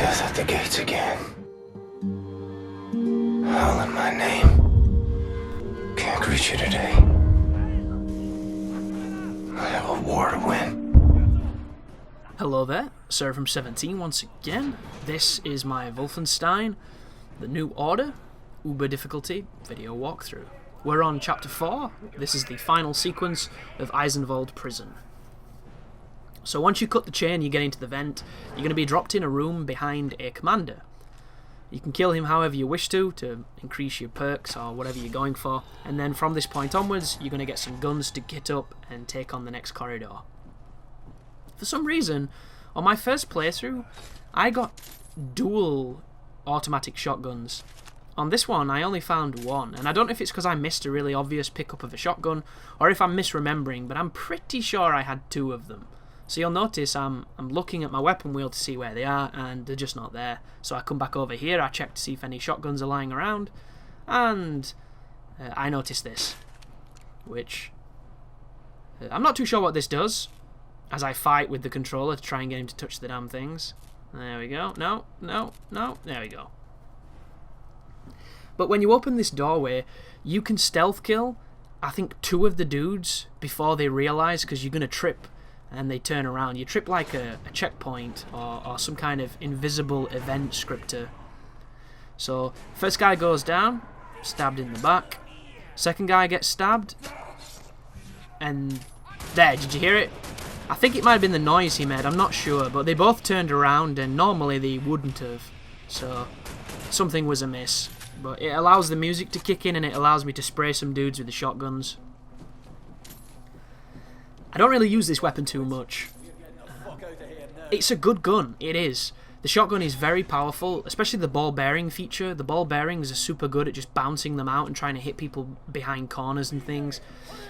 Death at the gates again. Howling my name. Can't greet you today. I have a war to win. Hello there, Sir from 17 once again. This is my Wolfenstein, the New Order, Uber difficulty video walkthrough. We're on chapter 4. This is the final sequence of Eisenwald prison. So once you cut the chain, you get into the vent, you're going to be dropped in a room behind a commander. You can kill him however you wish to increase your perks or whatever you're going for, and then from this point onwards, you're going to get some guns to get up and take on the next corridor. For some reason, on my first playthrough, I got dual automatic shotguns. On this one, I only found one, and I don't know if it's because I missed a really obvious pickup of a shotgun, or if I'm misremembering, but I'm pretty sure I had two of them. So you'll notice I'm looking at my weapon wheel to see where they are, and they're just not there. So I come back over here, I check to see if any shotguns are lying around, and I notice this, which I'm not too sure what this does, as I fight with the controller to try and get him to touch the damn things. There we go. No, there we go. But when you open this doorway, you can stealth kill, I think, two of the dudes before they realise, because you're going to trip and they turn around. You trip like a checkpoint or some kind of invisible event scripter. So, first guy goes down, stabbed in the back. Second guy gets stabbed. And there, did you hear it? I think it might have been the noise he made, I'm not sure. But they both turned around and normally they wouldn't have. So, something was amiss. But it allows the music to kick in and it allows me to spray some dudes with the shotguns. I don't really use this weapon too much. It's a good gun, it is. The shotgun is very powerful, especially the ball bearing feature. The ball bearings are super good at just bouncing them out and trying to hit people behind corners and things.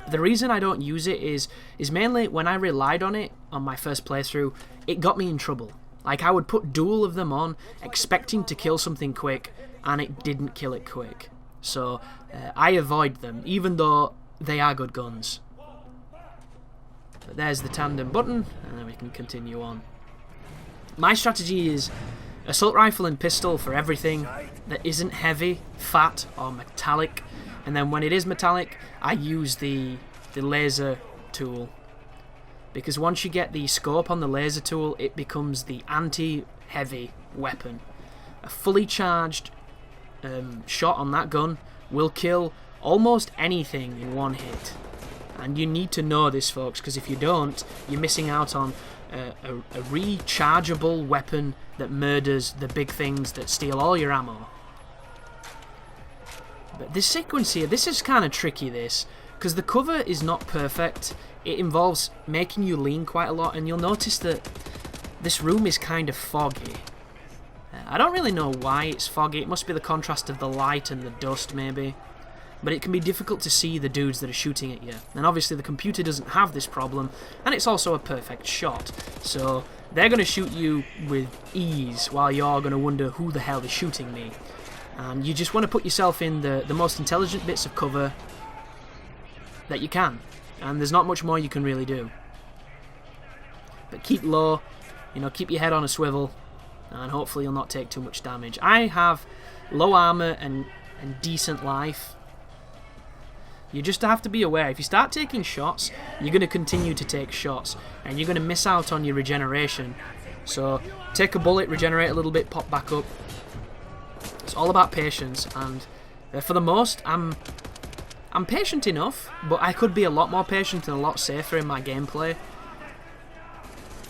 But the reason I don't use it is mainly when I relied on it on my first playthrough, it got me in trouble. Like, I would put dual of them on, expecting to kill something quick, and it didn't kill it quick. So, I avoid them, even though they are good guns. But there's the tandem button, and then we can continue on. My strategy is assault rifle and pistol for everything that isn't heavy, fat, or metallic. And then when it is metallic, I use the laser tool. Because once you get the scope on the laser tool, it becomes the anti-heavy weapon. A fully charged shot on that gun will kill almost anything in one hit. And you need to know this, folks, because if you don't, you're missing out on a rechargeable weapon that murders the big things that steal all your ammo. But this sequence here, this is kind of tricky, this, because the cover is not perfect. It involves making you lean quite a lot, and you'll notice that this room is kind of foggy. I don't really know why it's foggy. It must be the contrast of the light and the dust, maybe. But it can be difficult to see the dudes that are shooting at you. And obviously the computer doesn't have this problem, and it's also a perfect shot. So they're going to shoot you with ease, while you're going to wonder who the hell is shooting me. And you just want to put yourself in the most intelligent bits of cover that you can. And there's not much more you can really do. But keep low, keep your head on a swivel, and hopefully you'll not take too much damage. I have low armor and decent life. You just have to be aware, if you start taking shots, you're going to continue to take shots, and you're going to miss out on your regeneration. So, take a bullet, regenerate a little bit, pop back up. It's all about patience, and for the most, I'm patient enough, but I could be a lot more patient and a lot safer in my gameplay.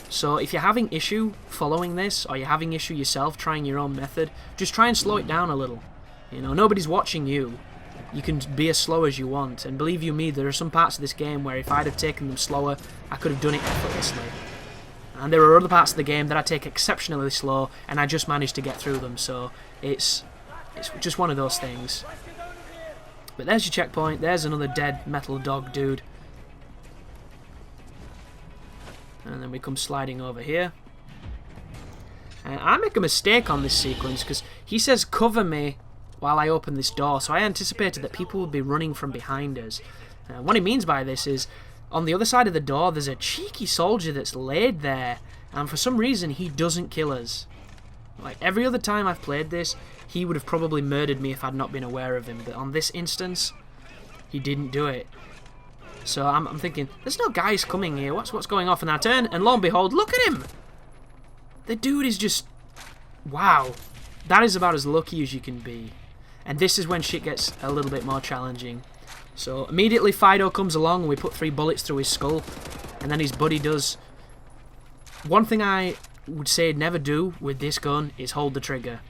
So, if you're having issue following this, or you're having issue yourself trying your own method, just try and slow it down a little. Nobody's watching you. You can be as slow as you want, and believe you me, there are some parts of this game where if I'd have taken them slower, I could have done it effortlessly. And there are other parts of the game that I take exceptionally slow, and I just managed to get through them, so it's just one of those things. But there's your checkpoint, there's another dead metal dog dude. And then we come sliding over here. And I make a mistake on this sequence, because he says cover me while I open this door, so I anticipated that people would be running from behind us. What he means by this is, on the other side of the door, there's a cheeky soldier that's laid there, and for some reason he doesn't kill us. Like, every other time I've played this, he would have probably murdered me if I'd not been aware of him. But on this instance, he didn't do it. So I'm thinking, there's no guys coming here. What's going off? And I turn, and lo and behold, look at him! The dude is just... Wow. That is about as lucky as you can be. And this is when shit gets a little bit more challenging. So immediately Fido comes along and we put 3 bullets through his skull. And then his buddy does... One thing I would say never do with this gun is hold the trigger.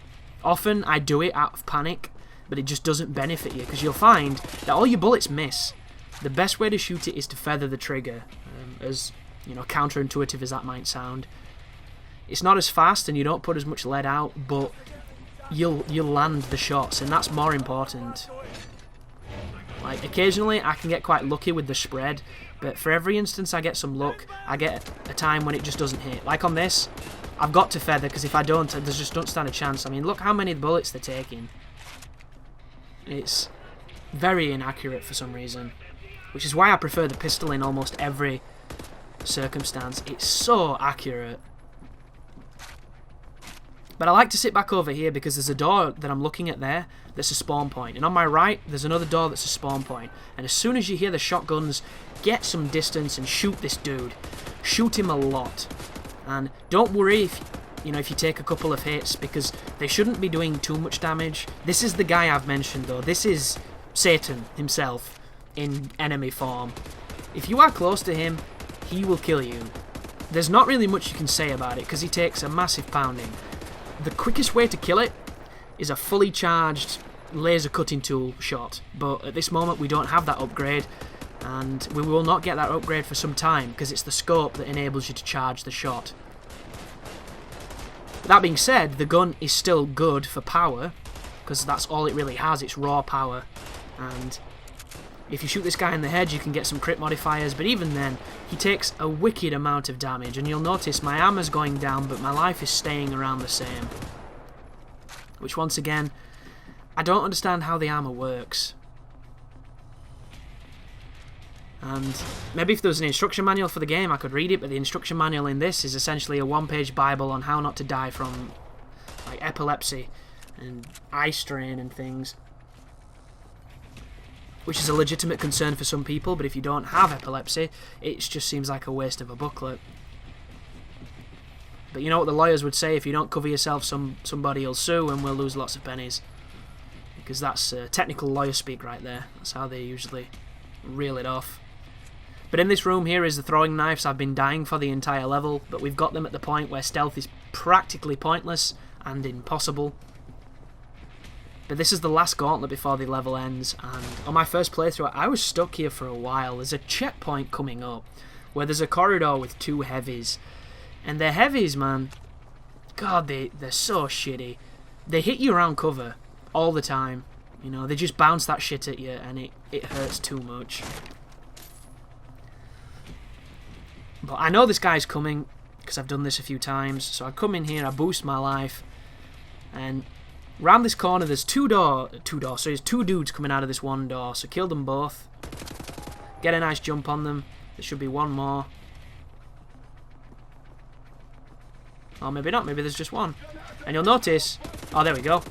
Often I do it out of panic, but it just doesn't benefit you, because you'll find that all your bullets miss. The best way to shoot it is to feather the trigger, as you know, counterintuitive as that might sound. It's not as fast and you don't put as much lead out, but you'll land the shots, and that's more important. Like, occasionally I can get quite lucky with the spread, but for every instance I get some luck, I get a time when it just doesn't hit. Like on this, I've got to feather, because if I don't, they just don't stand a chance. I mean, look how many bullets they're taking. It's very inaccurate for some reason, which is why I prefer the pistol in almost every circumstance. It's so accurate. But I like to sit back over here because there's a door that I'm looking at there that's a spawn point. And on my right, there's another door that's a spawn point. And as soon as you hear the shotguns, get some distance and shoot this dude. Shoot him a lot. And don't worry if you take a couple of hits, because they shouldn't be doing too much damage. This is the guy I've mentioned though. This is Satan himself in enemy form. If you are close to him, he will kill you. There's not really much you can say about it because he takes a massive pounding. The quickest way to kill it is a fully charged laser cutting tool shot, but at this moment we don't have that upgrade, and we will not get that upgrade for some time because it's the scope that enables you to charge the shot. That being said, the gun is still good for power, because that's all it really has, it's raw power, and if you shoot this guy in the head you can get some crit modifiers, but even then he takes a wicked amount of damage, and you'll notice my armor's going down but my life is staying around the same, which once again, I don't understand how the armor works. And maybe if there was an instruction manual for the game I could read it, but the instruction manual in this is essentially a 1-page bible on how not to die from like epilepsy and eye strain and things, which is a legitimate concern for some people, but if you don't have epilepsy, it just seems like a waste of a booklet. But you know what the lawyers would say: if you don't cover yourself, somebody will sue and we'll lose lots of pennies. Because that's technical lawyer speak right there. That's how they usually reel it off. But in this room here is the throwing knives. I've been dying for the entire level, but we've got them at the point where stealth is practically pointless and impossible. But this is the last gauntlet before the level ends, and on my first playthrough I was stuck here for a while. There's a checkpoint coming up where there's a corridor with 2 heavies, and the heavies, man, god, they're so shitty. They hit you around cover all the time, you know, they just bounce that shit at you and it hurts too much. But I know this guy's coming because I've done this a few times, so I come in here, I boost my life, and round this corner there's two dudes coming out of this one door, so kill them both. Get a nice jump on them. There should be one more. Or maybe not, maybe there's just one. And you'll notice, oh there we go,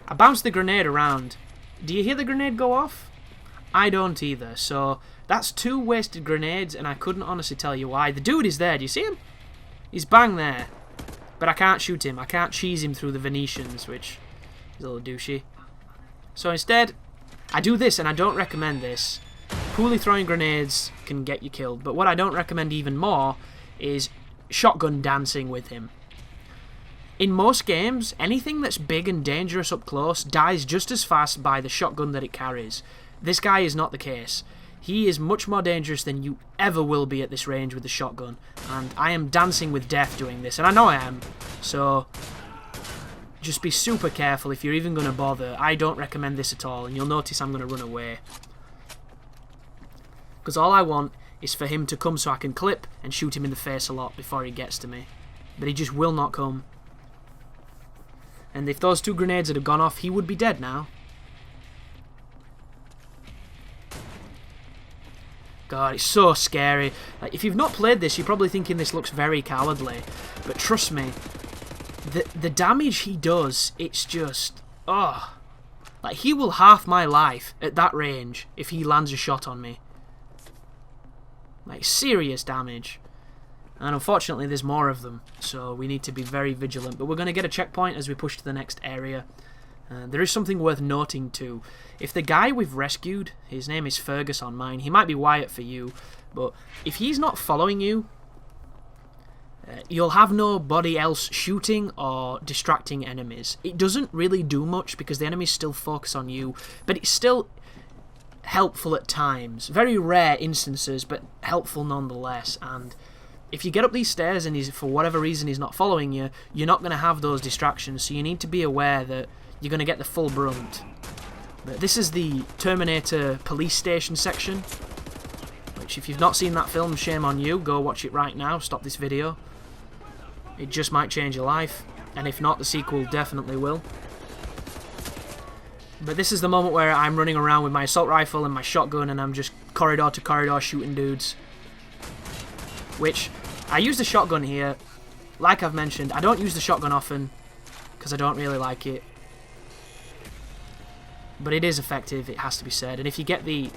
I bounced the grenade around. Do you hear the grenade go off? I don't either, so that's 2 wasted grenades, and I couldn't honestly tell you why. The dude is there, do you see him? He's bang there. But I can't shoot him, I can't cheese him through the Venetians, which is a little douchey. So instead, I do this, and I don't recommend this. Poorly throwing grenades can get you killed, but what I don't recommend even more is shotgun dancing with him. In most games, anything that's big and dangerous up close dies just as fast by the shotgun that it carries. This guy is not the case. He is much more dangerous than you ever will be at this range with the shotgun, and I am dancing with death doing this, and I know I am, so just be super careful if you're even going to bother. I don't recommend this at all, and you'll notice I'm going to run away. Because all I want is for him to come so I can clip and shoot him in the face a lot before he gets to me. But he just will not come. And if those 2 grenades had gone off, he would be dead now. God, it's so scary. Like, if you've not played this, you're probably thinking this looks very cowardly. But trust me, the damage he does, it's just... Oh. Like, he will half my life at that range if he lands a shot on me. Like, serious damage. And unfortunately, there's more of them, so we need to be very vigilant. But we're going to get a checkpoint as we push to the next area. There is something worth noting too. If the guy we've rescued, his name is Fergus on mine, he might be Wyatt for you, but if he's not following you, you'll have nobody else shooting or distracting enemies. It doesn't really do much because the enemies still focus on you, but it's still helpful at times. Very rare instances, but helpful nonetheless. And if you get up these stairs and for whatever reason he's not following you, you're not going to have those distractions, so you need to be aware that you're going to get the full brunt. But this is the Terminator police station section, which if you've not seen that film, shame on you. Go watch it right now. Stop this video. It just might change your life, and if not, the sequel definitely will. But this is the moment where I'm running around with my assault rifle and my shotgun, and I'm just corridor to corridor shooting dudes. Which, I use the shotgun here. Like I've mentioned, I don't use the shotgun often, because I don't really like it. But it is effective, it has to be said. And if you get the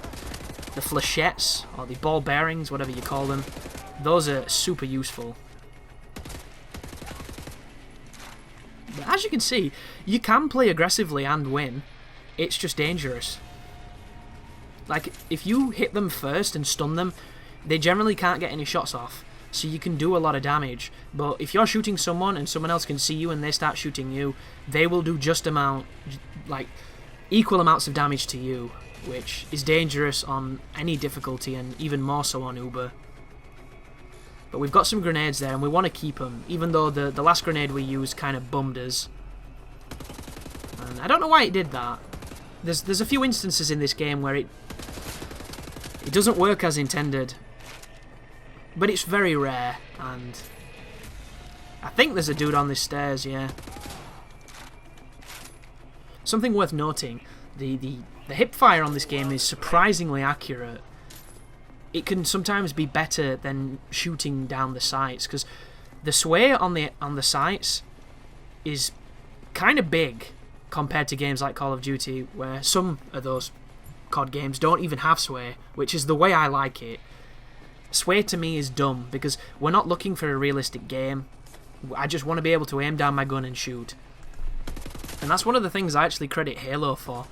flechettes, or the ball bearings, whatever you call them, those are super useful. But as you can see, you can play aggressively and win. It's just dangerous. Like, if you hit them first and stun them, they generally can't get any shots off. So you can do a lot of damage. But if you're shooting someone and someone else can see you and they start shooting you, they will do equal amounts of damage to you, which is dangerous on any difficulty and even more so on Uber. But we've got some grenades there and we want to keep them, even though the last grenade we used kind of bummed us. And I don't know why it did that. There's a few instances in this game where it doesn't work as intended, but it's very rare. And I think there's a dude on this stairs, yeah. Something worth noting, the hip fire on this game is surprisingly accurate. It can sometimes be better than shooting down the sights, because the sway on the sights is kind of big compared to games like Call of Duty, where some of those COD games don't even have sway, which is the way I like it. Sway to me is dumb, because we're not looking for a realistic game. I just want to be able to aim down my gun and shoot. And that's one of the things I actually credit Halo for,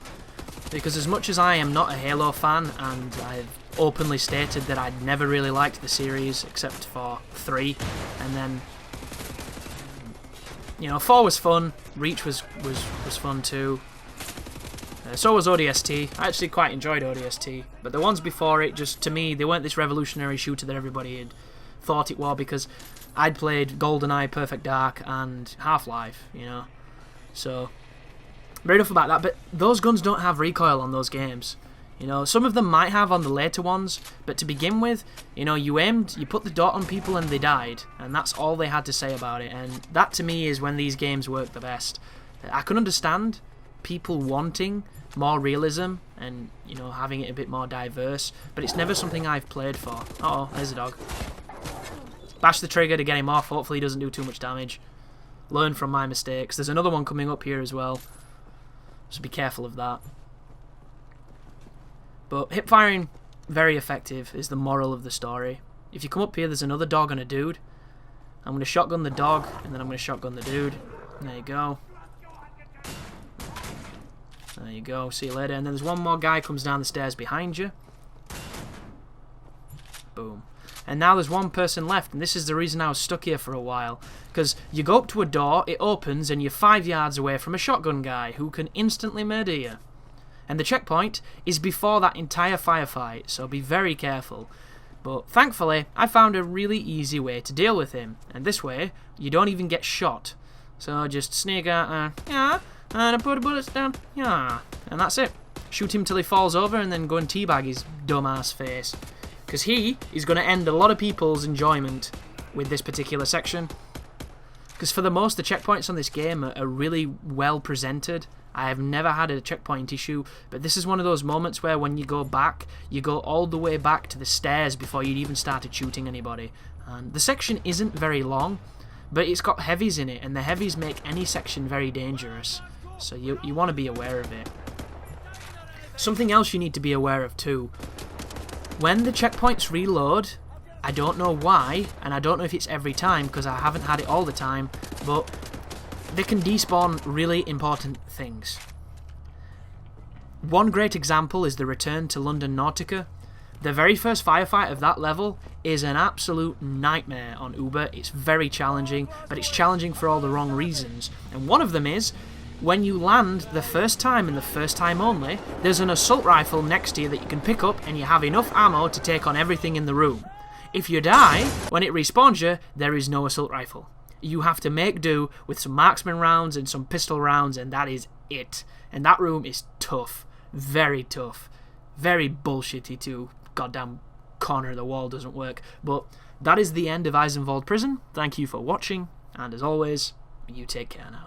because as much as I am not a Halo fan, and I've openly stated that I'd never really liked the series except for 3, and then, you know, 4 was fun, Reach was fun too, so was ODST. I actually quite enjoyed ODST, but the ones before it, just to me, they weren't this revolutionary shooter that everybody had thought it was, because I'd played GoldenEye, Perfect Dark, and Half-Life, you know. So, very enough about that, but those guns don't have recoil on those games. You know, some of them might have on the later ones, but to begin with, you know, you aimed, you put the dot on people and they died, and that's all they had to say about it, and that to me is when these games work the best. I can understand people wanting more realism and, you know, having it a bit more diverse, but it's never something I've played for. Uh-oh, there's a dog. Bash the trigger to get him off, hopefully he doesn't do too much damage. Learn from my mistakes. There's another one coming up here as well, so be careful of that. But hip firing, very effective, is the moral of the story. If you come up here, there's another dog and a dude. I'm going to shotgun the dog, and then I'm going to shotgun the dude. There you go. There you go, see you later. And then there's one more guy comes down the stairs behind you. Boom. And now there's one person left, and this is the reason I was stuck here for a while. Because you go up to a door, it opens, and you're 5 yards away from a shotgun guy who can instantly murder you. And the checkpoint is before that entire firefight, so be very careful. But thankfully, I found a really easy way to deal with him. And this way, you don't even get shot. So just sneak out, yeah, and I put the bullets down, yeah. And that's it. Shoot him till he falls over, and then go and teabag his dumbass face. Because he is going to end a lot of people's enjoyment with this particular section. Because for the most, the checkpoints on this game are really well presented. I have never had a checkpoint issue, but this is one of those moments where when you go back, you go all the way back to the stairs before you'd even started shooting anybody. And the section isn't very long, but it's got heavies in it, and the heavies make any section very dangerous, so you want to be aware of it. Something else you need to be aware of too, when the checkpoints reload, I don't know why, and I don't know if it's every time because I haven't had it all the time, but they can despawn really important things. One great example is the return to London Nautica. The very first firefight of that level is an absolute nightmare on Uber. It's very challenging, but it's challenging for all the wrong reasons. And one of them is, when you land the first time and the first time only, there's an assault rifle next to you that you can pick up and you have enough ammo to take on everything in the room. If you die, when it respawns you, there is no assault rifle. You have to make do with some marksman rounds and some pistol rounds, and that is it. And that room is tough. Very tough. Very bullshitty too. Goddamn corner of the wall doesn't work. But that is the end of Eisenwald Prison. Thank you for watching, and as always, you take care now.